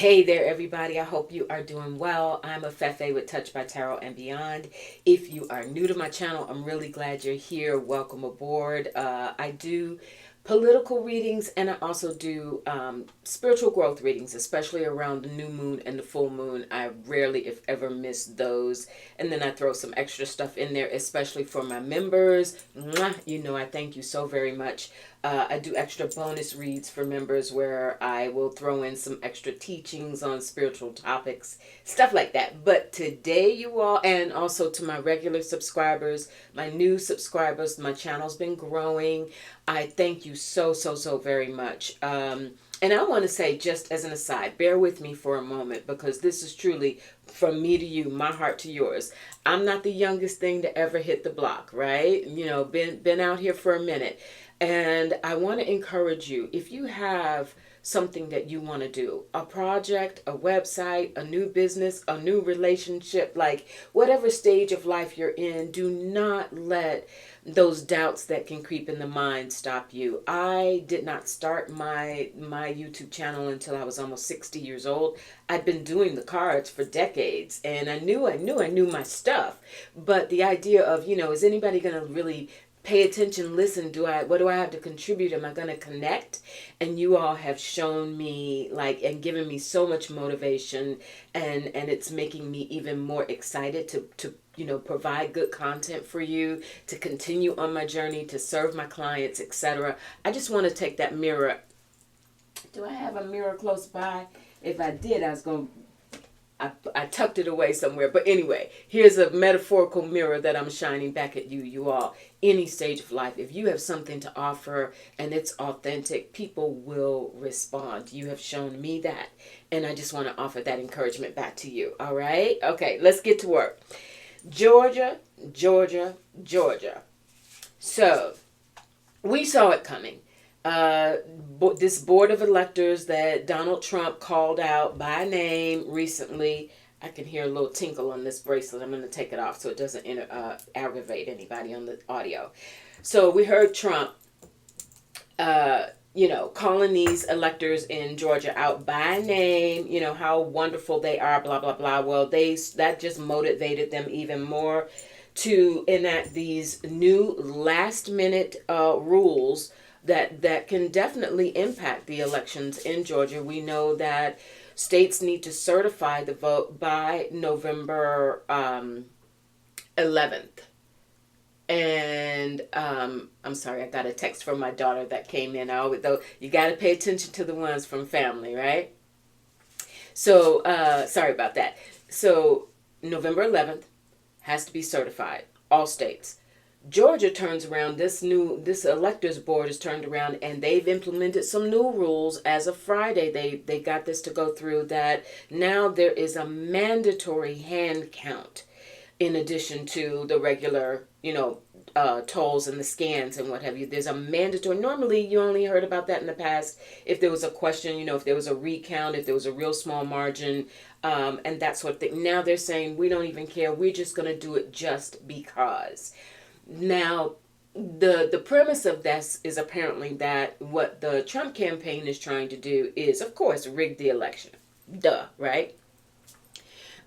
Hey there, everybody. I hope you are doing well. I'm a Fefe with Touch by Tarot and Beyond. If you are new to my channel, I'm really glad you're here. Welcome aboard. I do political readings and I also do spiritual growth readings, especially around the new moon and the full moon. I rarely, if ever, miss those. And then I throw some extra stuff in there, especially for my members. Mwah, you know, I thank you so very much. I do extra bonus reads for members where I will throw in some extra teachings on spiritual topics, stuff like that. But today, you all, and also to my regular subscribers, my new subscribers, my channel's been growing. I thank you so, so, so very much. And I want to say, just as an aside, bear with me for a moment because this is truly from me to you, my heart to yours. I'm not the youngest thing to ever hit the block, right? You know, been out here for a minute. And I want to encourage you, if you have something that you want to do, a project, a website, a new business, a new relationship, like whatever stage of life you're in, do not let those doubts that can creep in the mind stop you. I did not start my YouTube channel until I was almost 60 years old. I'd been doing the cards for decades and I knew my stuff. But the idea of, you know, is anybody going to really pay attention, listen, what do I have to contribute? Am I going to connect? And you all have shown me and given me so much motivation and it's making me even more excited to provide good content for you, to continue on my journey, to serve my clients, etc. I just want to take that mirror. Do I have a mirror close by? If I did, I tucked it away somewhere. But anyway, here's a metaphorical mirror that I'm shining back at you, you all. Any stage of life, if you have something to offer and it's authentic, people will respond. You have shown me that. And I just want to offer that encouragement back to you. All right? Okay, let's get to work. Georgia, Georgia, Georgia. So, we saw it coming. This board of electors that Donald Trump called out by name recently. I can hear a little tinkle on this bracelet. I'm going to take it off so it doesn't aggravate anybody on the audio. So we heard Trump, calling these electors in Georgia out by name, how wonderful they are, blah, blah, blah. Well, that just motivated them even more to enact these new last minute rules that can definitely impact the elections in Georgia. We know that states need to certify the vote by November 11th. And I'm sorry, I got a text from my daughter that came in. Though you got to pay attention to the ones from family, right? So sorry about that. So November 11th has to be certified, all states. Georgia turns around, this electors board is turned around and they've implemented some new rules as of Friday. They got this to go through that now there is a mandatory hand count in addition to the regular, tolls and the scans and what have you. There's a mandatory. Normally you only heard about that in the past if there was a question, if there was a recount, if there was a real small margin, and that sort of thing. Now they're saying we don't even care. We're just going to do it just because. Now, the premise of this is apparently that what the Trump campaign is trying to do is, of course, rig the election. Duh, right?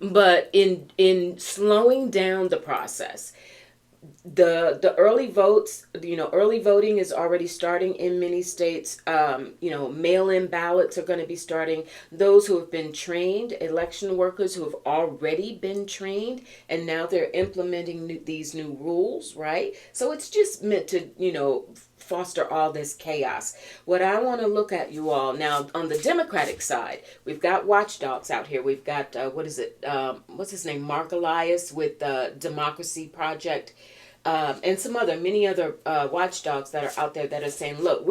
But in slowing down the process, the early votes, early voting is already starting in many states. Mail-in ballots are going to be starting. Those who have been trained, election workers who have already been trained, and now they're implementing these new rules, right? So it's just meant to, foster all this chaos. What I want to look at, you all, now on the Democratic side, we've got watchdogs out here. We've got, what's his name? Mark Elias with the Democracy Project. And many other watchdogs that are out there that are saying, look,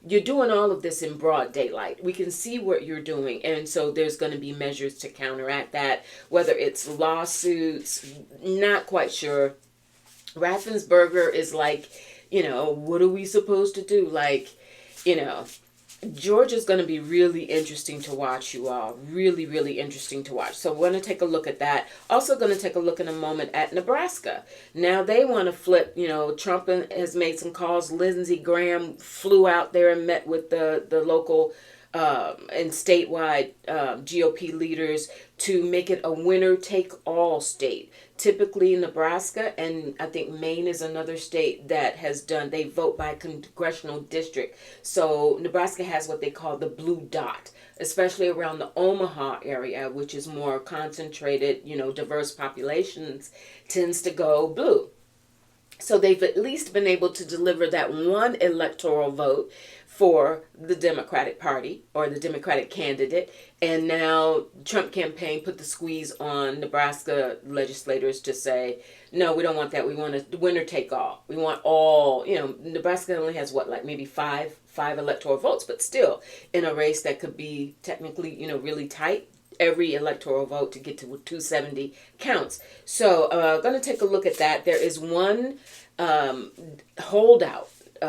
you're doing all of this in broad daylight. We can see what you're doing. And so there's going to be measures to counteract that, whether it's lawsuits, not quite sure. Raffensperger is like, what are we supposed to do? Georgia's going to be really interesting to watch, you all. Really, really interesting to watch. So we're going to take a look at that. Also going to take a look in a moment at Nebraska. Now they want to flip, Trump has made some calls. Lindsey Graham flew out there and met with the local and statewide GOP leaders to make it a winner-take-all state. Typically, Nebraska and I think Maine is another state that has done, they vote by congressional district. So Nebraska has what they call the blue dot, especially around the Omaha area, which is more concentrated, diverse populations, tends to go blue. So they've at least been able to deliver that one electoral vote for the Democratic Party or the Democratic candidate. And now Trump campaign put the squeeze on Nebraska legislators to say, no, we don't want that. We want a winner take all. We want all, Nebraska only has like maybe five electoral votes, but still in a race that could be technically, really tight. Every electoral vote to get to 270 counts. So going to take a look at that. There is one holdout,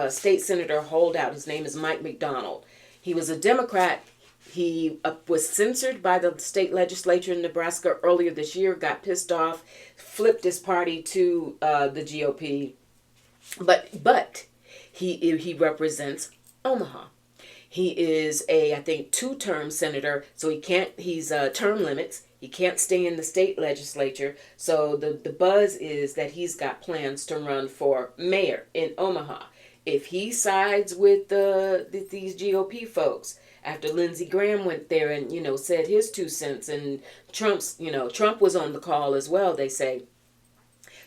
state senator holdout. His name is Mike McDonald. He was a Democrat. He was censored by the state legislature in Nebraska earlier this year, got pissed off, flipped his party to the GOP. But he represents Omaha. He is I think, 2-term senator, so he's term limits. He can't stay in the state legislature. So the buzz is that he's got plans to run for mayor in Omaha. If he sides with these GOP folks, after Lindsey Graham went there and, said his 2 cents, and Trump was on the call as well, they say,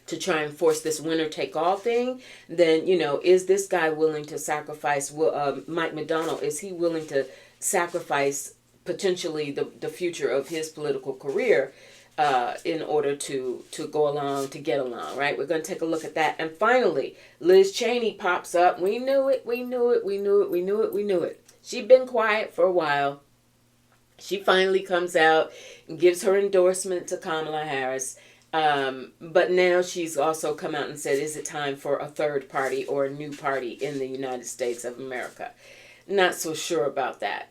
to try and force this winner-take-all thing, then, is this guy willing to sacrifice, Mike McDonald, is he willing to sacrifice potentially the future of his political career in order to go along, to get along, right? We're going to take a look at that. And finally, Liz Cheney pops up. We knew it. She'd been quiet for a while. She finally comes out and gives her endorsement to Kamala Harris. But now she's also come out and said, is it time for a third party or a new party in the United States of America? Not so sure about that.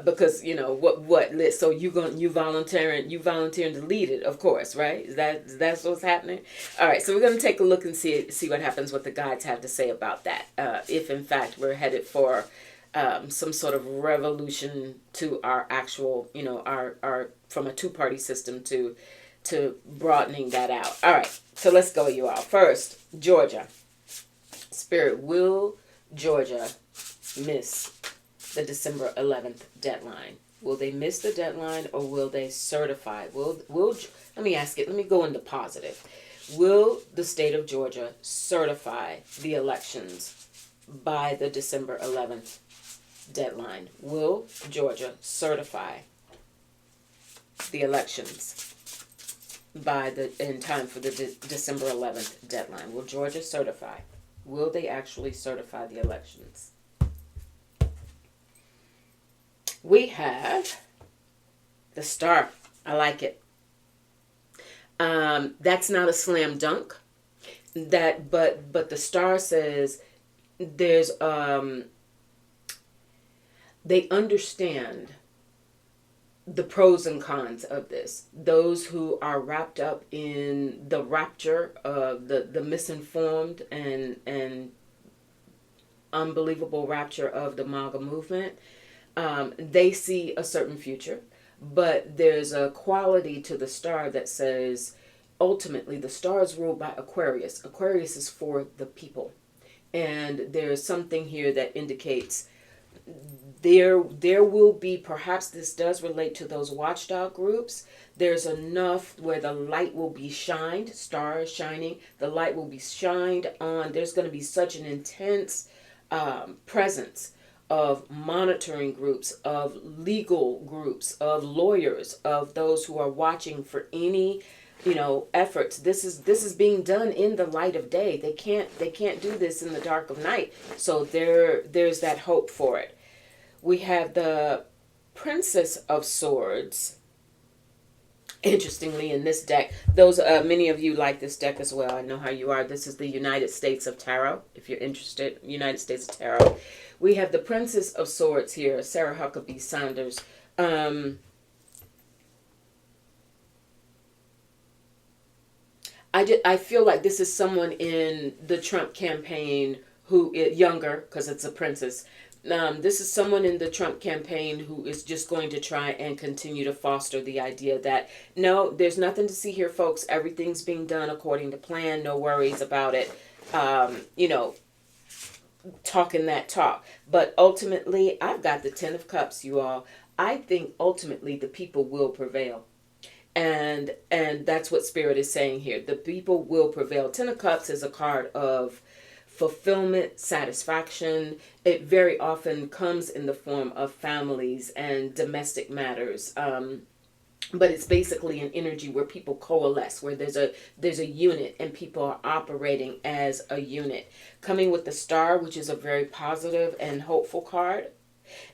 Because, what, so you volunteering to lead it, of course, right? That's what's happening? All right. So we're going to take a look and see what happens, what the guides have to say about that. If in fact we're headed for, some sort of revolution to our actual, our from a 2-party system to broadening that out. All right, so let's go, you all. First, Georgia. Spirit, will Georgia miss the December 11th deadline? Will they miss the deadline, or will they certify? Will let me ask it. Let me go into positive. Will the state of Georgia certify the elections by the December 11th deadline? Will Georgia certify the elections in time for the December 11th deadline? Will Georgia certify? Will they actually certify the elections? We have the star. I like it. That's not a slam dunk. But the star says there's they understand the pros and cons of this. Those who are wrapped up in the rapture of the misinformed and unbelievable rapture of the MAGA movement, they see a certain future. But there's a quality to the star that says, ultimately, the star is ruled by Aquarius. Aquarius is for the people. And there's something here that indicates there will be, perhaps this does relate to those watchdog groups. There's enough where the light will be shined, star is shining, the light will be shined on. There's going to be such an intense presence of monitoring groups, of legal groups, of lawyers, of those who are watching for any efforts. This is being done in the light of day. They can't do this in the dark of night. So there's that hope for it. We have the Princess of Swords. Interestingly, in this deck, those many of you like this deck as well. I know how you are. This is the United States of Tarot. If you're interested, United States of Tarot. We have the Princess of Swords here, Sarah Huckabee Sanders. I feel like this is someone in the Trump campaign who is younger, because it's a princess, This is someone in the Trump campaign who is just going to try and continue to foster the idea that no, there's nothing to see here, folks. Everything's being done according to plan. No worries about it. You know, talking that talk. But ultimately, I've got the Ten of Cups, you all. I think ultimately the people will prevail. And that's what Spirit is saying here. The people will prevail. Ten of Cups is a card of fulfillment, satisfaction. It very often comes in the form of families and domestic matters. But it's basically an energy where people coalesce, where there's a unit and people are operating as a unit. Coming with the Star, which is a very positive and hopeful card.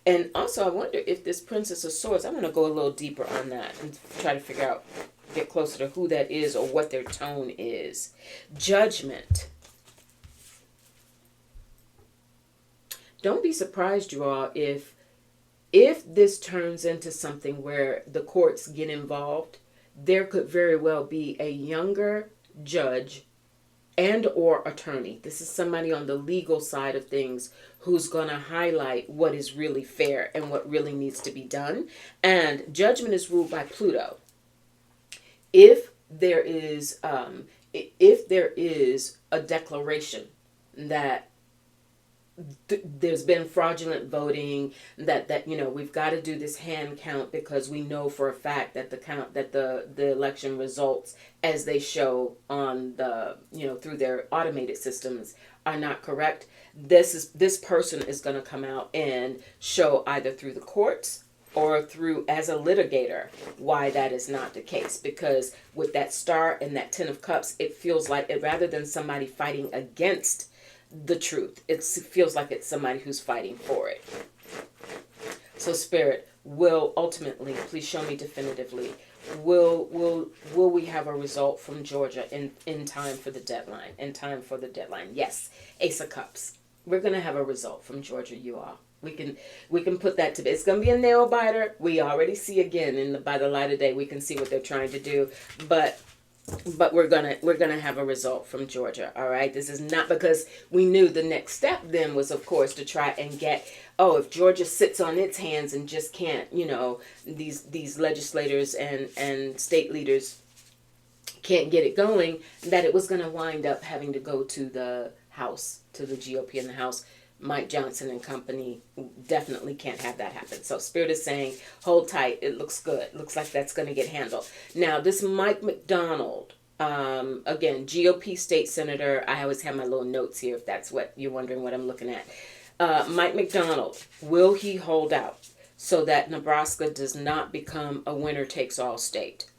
And also, I wonder if this Princess of Swords, I'm going to go a little deeper on that and try to figure out, get closer to who that is or what their tone is. Judgment. Don't be surprised, you all, if this turns into something where the courts get involved. There could very well be a younger judge and or attorney. This is somebody on the legal side of things who's going to highlight what is really fair and what really needs to be done. And judgment is ruled by Pluto. If there is a declaration that there's been fraudulent voting, that you know, we've got to do this hand count because we know for a fact that the election results as they show on the, you know, through their automated systems are not correct. This person is going to come out and show either through the courts or through as a litigator why that is not the case. Because with that Star and that Ten of Cups, it feels like it, rather than somebody fighting against the truth, it feels like it's somebody who's fighting for it. So Spirit will ultimately, please show me definitively, will we have a result from Georgia in time for the deadline? In time for the deadline. Yes. Ace of Cups. We're going to have a result from Georgia, you all. We can put that to bed. It's going to be a nail biter. We already see again by the light of day, we can see what they're trying to do, but we're gonna have a result from Georgia. All right. This is not because we knew the next step then was, of course, to try and get, if Georgia sits on its hands and just can't, you know, these legislators and state leaders can't get it going, that it was going to wind up having to go to the House, to the GOP in the House. Mike Johnson and company definitely can't have that happen. So Spirit is saying, hold tight. It looks good. Looks like that's going to get handled. Now, this Mike McDonald, again, GOP state senator. I always have my little notes here if that's what you're wondering what I'm looking at. Mike McDonald, will he hold out so that Nebraska does not become a winner-takes-all state?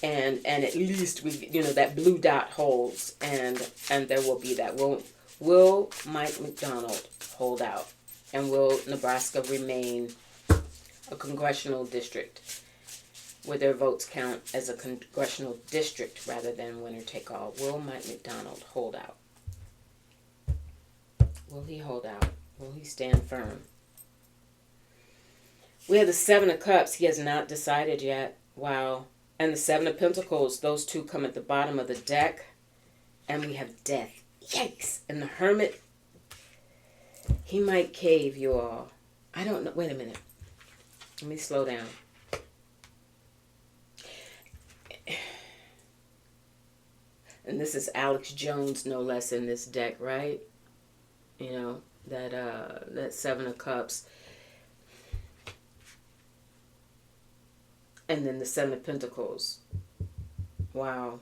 And at least that blue dot holds, and there will be that. Will Mike McDonald hold out? And will Nebraska remain a congressional district where their votes count as a congressional district rather than winner take all? Will Mike McDonald hold out? Will he hold out? Will he stand firm? We have the Seven of Cups. He has not decided yet. Wow. And the Seven of Pentacles. Those two come at the bottom of the deck. And we have Death. Yikes. And the Hermit, he might cave, you all. I don't know. Wait a minute. Let me slow down. And this is Alex Jones, no less, in this deck, right? You know, that Seven of Cups. And then the Seven of Pentacles. Wow.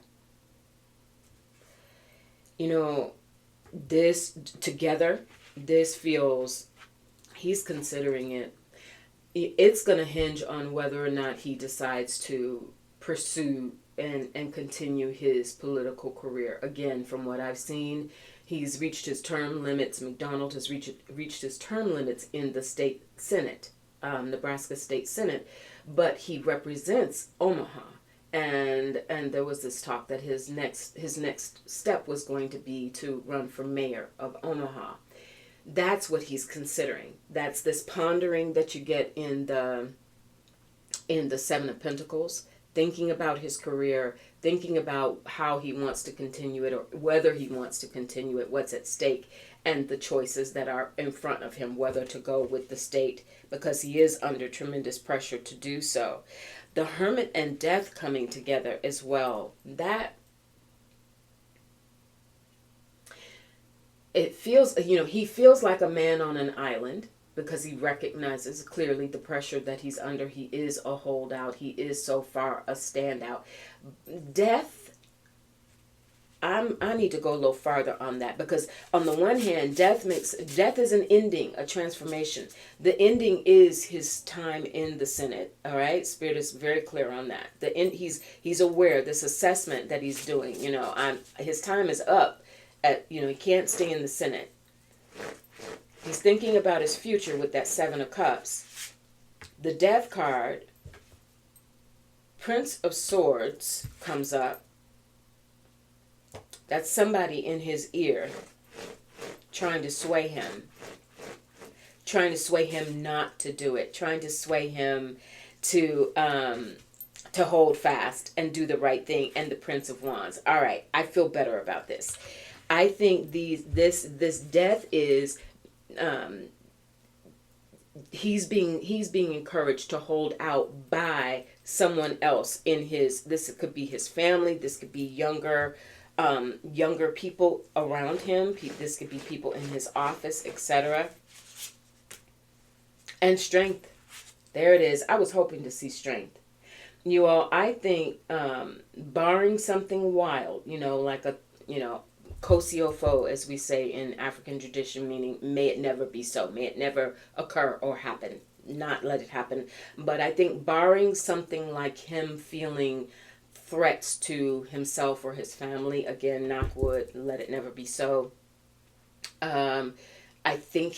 You know, this together, this feels, he's considering it. It's going to hinge on whether or not he decides to pursue and continue his political career. Again, from what I've seen, he's reached his term limits. McDonald has reached his term limits in the state Senate, Nebraska State Senate, but he represents Omaha. And there was this talk that his next step was going to be to run for mayor of Omaha. That's what he's considering. That's this pondering that you get in the Seven of Pentacles. thinking about his career, thinking about how he wants to continue it or whether he wants to continue it, what's at stake, and the choices that are in front of him, whether to go with the state because he is under tremendous pressure to do so. The Hermit and Death coming together as well. That it feels, he feels like a man on an island because he recognizes clearly the pressure that he's under. He is a holdout. He is so far a standout. Death, I need to go a little farther on that because on the one hand, death is an ending, a transformation. The ending is his time in the Senate. All right, Spirit is very clear on that. The end, he's aware this assessment that he's doing. His time is up. He can't stay in the Senate. He's thinking about his future with that Seven of Cups. The Death card, Prince of Swords comes up. That's somebody in his ear trying to sway him not to do it, trying to sway him to hold fast and do the right thing. And the Prince of Wands. All right, I feel better about this. I think this death is he's being encouraged to hold out by someone else in this could be his family, this could be younger people around him, this could be people in his office, etc. And strength. There it is. I was hoping to see strength. You all, I think barring something wild, like a Kosiofo, as we say in African tradition, meaning may it never be so, may it never occur or happen, not let it happen. But I think barring something like him feeling threats to himself or his family, again, knock wood, let it never be so. I think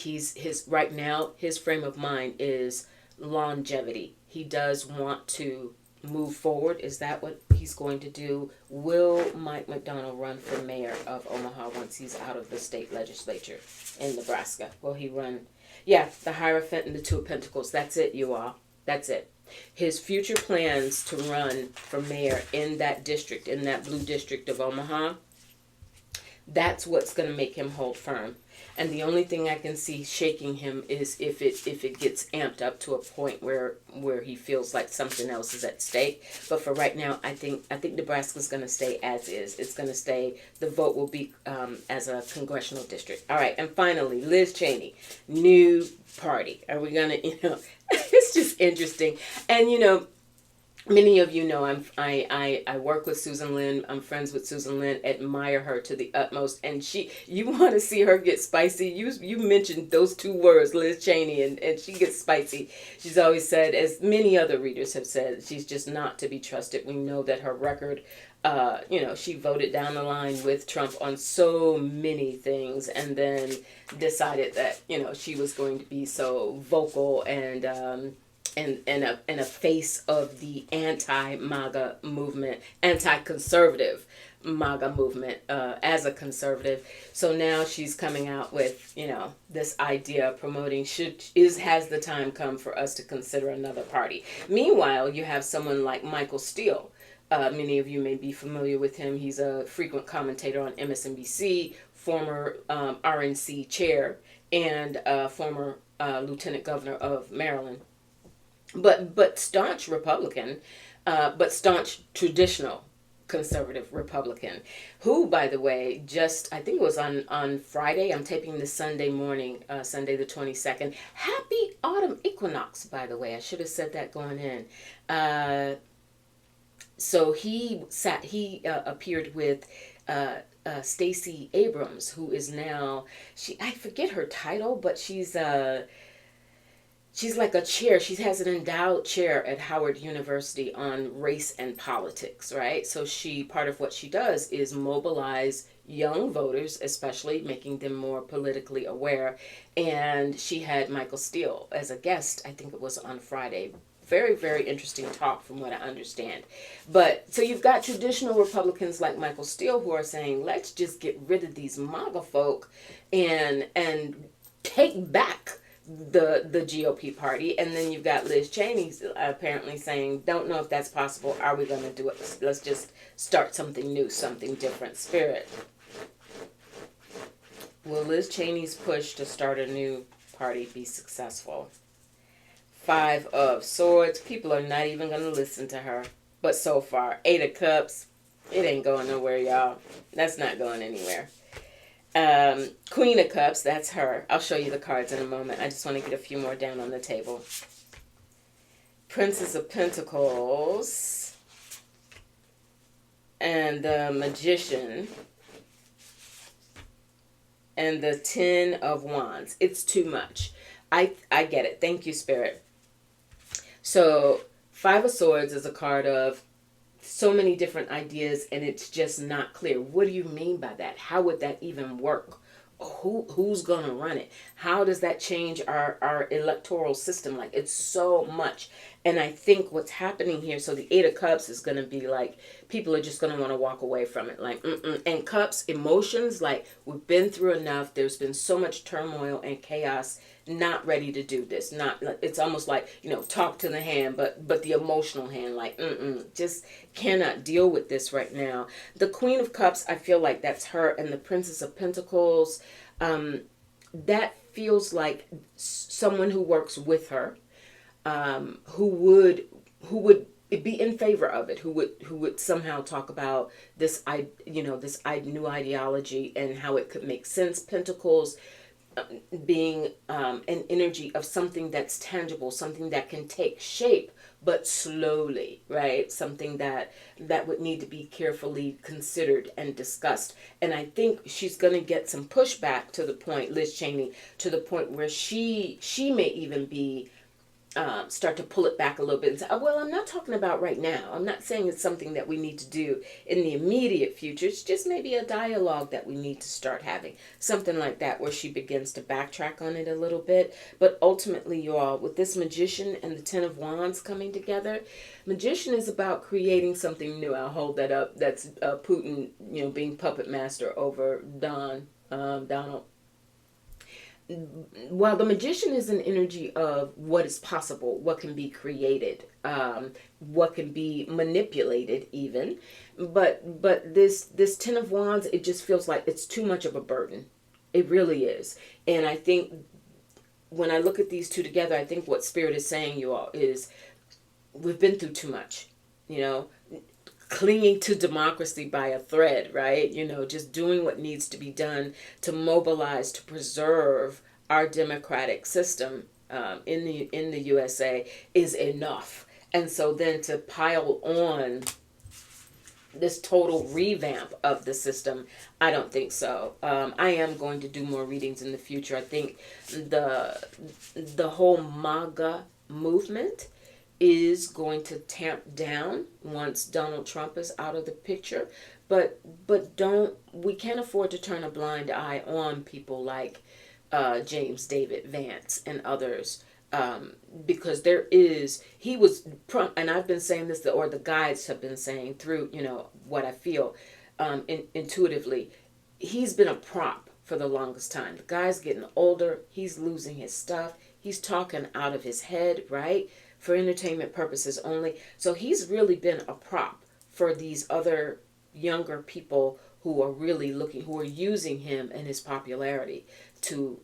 right now, his frame of mind is longevity. He does want to move forward. Is that what he's going to do? Will Mike McDonald run for mayor of Omaha once he's out of the state legislature in Nebraska? Will he run? Yeah, the Hierophant and the Two of Pentacles. That's it, you all. That's it. His future plans to run for mayor in that district, in that blue district of Omaha, that's what's going to make him hold firm. And the only thing I can see shaking him is if it gets amped up to a point where he feels like something else is at stake. But for right now, I think Nebraska's going to stay as is. It's going to stay. The vote will be as a congressional district. All right. And finally, Liz Cheney, new party. Are we going to, it's just interesting. And, many of you know I work with Susan Lynn. I'm friends with Susan Lynn. Admire her to the utmost. And you want to see her get spicy. You mentioned those two words, Liz Cheney, and she gets spicy. She's always said, as many other readers have said, she's just not to be trusted. We know that her record, she voted down the line with Trump on so many things, and then decided that she was going to be so vocal and a face of the anti-MAGA movement, anti-conservative MAGA movement as a conservative. So now she's coming out with, this idea of promoting has the time come for us to consider another party. Meanwhile, you have someone like Michael Steele. Many of you may be familiar with him. He's a frequent commentator on MSNBC, former RNC chair, and former lieutenant governor of Maryland. But staunch Republican, but staunch traditional conservative Republican, who, by the way, I think it was on Friday, I'm taping this Sunday morning, Sunday the 22nd. Happy autumn equinox, by the way. I should have said that going in. So he appeared with Stacey Abrams, who is now, I forget her title, but she's like a chair. She has an endowed chair at Howard University on race and politics, right? So part of what she does is mobilize young voters, especially making them more politically aware. And she had Michael Steele as a guest. I think it was on Friday. Very, very interesting talk from what I understand. But so you've got traditional Republicans like Michael Steele who are saying, let's just get rid of these MAGA folk and take back the GOP party. And then you've got Liz Cheney apparently saying, don't know if that's possible. Are we going to do it? Let's just start something new, something different. Spirit. Will Liz Cheney's push to start a new party be successful? 5 of Swords. People are not even going to listen to her. But so far, 8 of Cups. It ain't going nowhere, y'all. That's not going anywhere. Queen of Cups, that's her. I'll show you the cards in a moment. I just want to get a few more down on the table. Princess of Pentacles. And the Magician. And the 10 of Wands. It's too much. I get it. Thank you, Spirit. So, 5 of Swords is a card of so many different ideas, and it's just not clear. What do you mean by that? How would that even work? Who's gonna run it? How does that change our electoral system? Like, it's so much. And I think what's happening here, so the 8 of Cups is gonna be like, people are just gonna want to walk away from it. Like, and Cups, emotions, like, we've been through enough. There's been so much turmoil and chaos. Not ready to do this. Not, it's almost like, talk to the hand, but the emotional hand, like, just cannot deal with this right now. The Queen of Cups, I feel like that's her, and the Princess of Pentacles, that feels like someone who works with her, who would be in favor of it, who would somehow talk about this, this new ideology and how it could make sense. Pentacles being an energy of something that's tangible, something that can take shape, but slowly, right? Something that would need to be carefully considered and discussed. And I think she's going to get some pushback to the point, Liz Cheney, to the point where she may even be start to pull it back a little bit and say, well, I'm not talking about right now. I'm not saying it's something that we need to do in the immediate future. It's just maybe a dialogue that we need to start having. Something like that, where she begins to backtrack on it a little bit. But ultimately, you all, with this Magician and the 10 of Wands coming together, Magician is about creating something new. I'll hold that up. That's Putin, being puppet master over Donald. While the Magician is an energy of what is possible, what can be created, what can be manipulated even, but this 10 of Wands, it just feels like it's too much of a burden. It really is. And I think when I look at these two together, I think what Spirit is saying, you all, is we've been through too much, clinging to democracy by a thread, right? Just doing what needs to be done to mobilize, to preserve our democratic system in the USA is enough. And so then to pile on this total revamp of the system, I don't think so. I am going to do more readings in the future. I think the whole MAGA movement is going to tamp down once Donald Trump is out of the picture. But we can't afford to turn a blind eye on people like James David Vance and others, because and I've been saying this, or the guides have been saying through, what I feel intuitively, he's been a prop for the longest time. The guy's getting older. He's losing his stuff. He's talking out of his head, right? For entertainment purposes only. So he's really been a prop for these other younger people who are really who are using him and his popularity to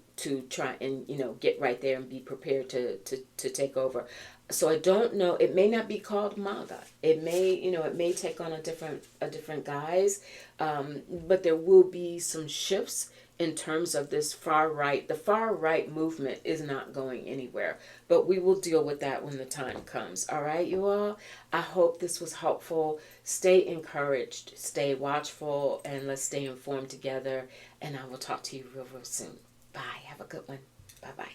try and, get right there and be prepared to take over. So I don't know. It may not be called MAGA. It may take on a different guise. But there will be some shifts in terms of this far right. The far right movement is not going anywhere, but we will deal with that when the time comes. All right, you all. I hope this was helpful. Stay encouraged, stay watchful, and let's stay informed together. And I will talk to you real soon. Bye. Have a good one. Bye-bye.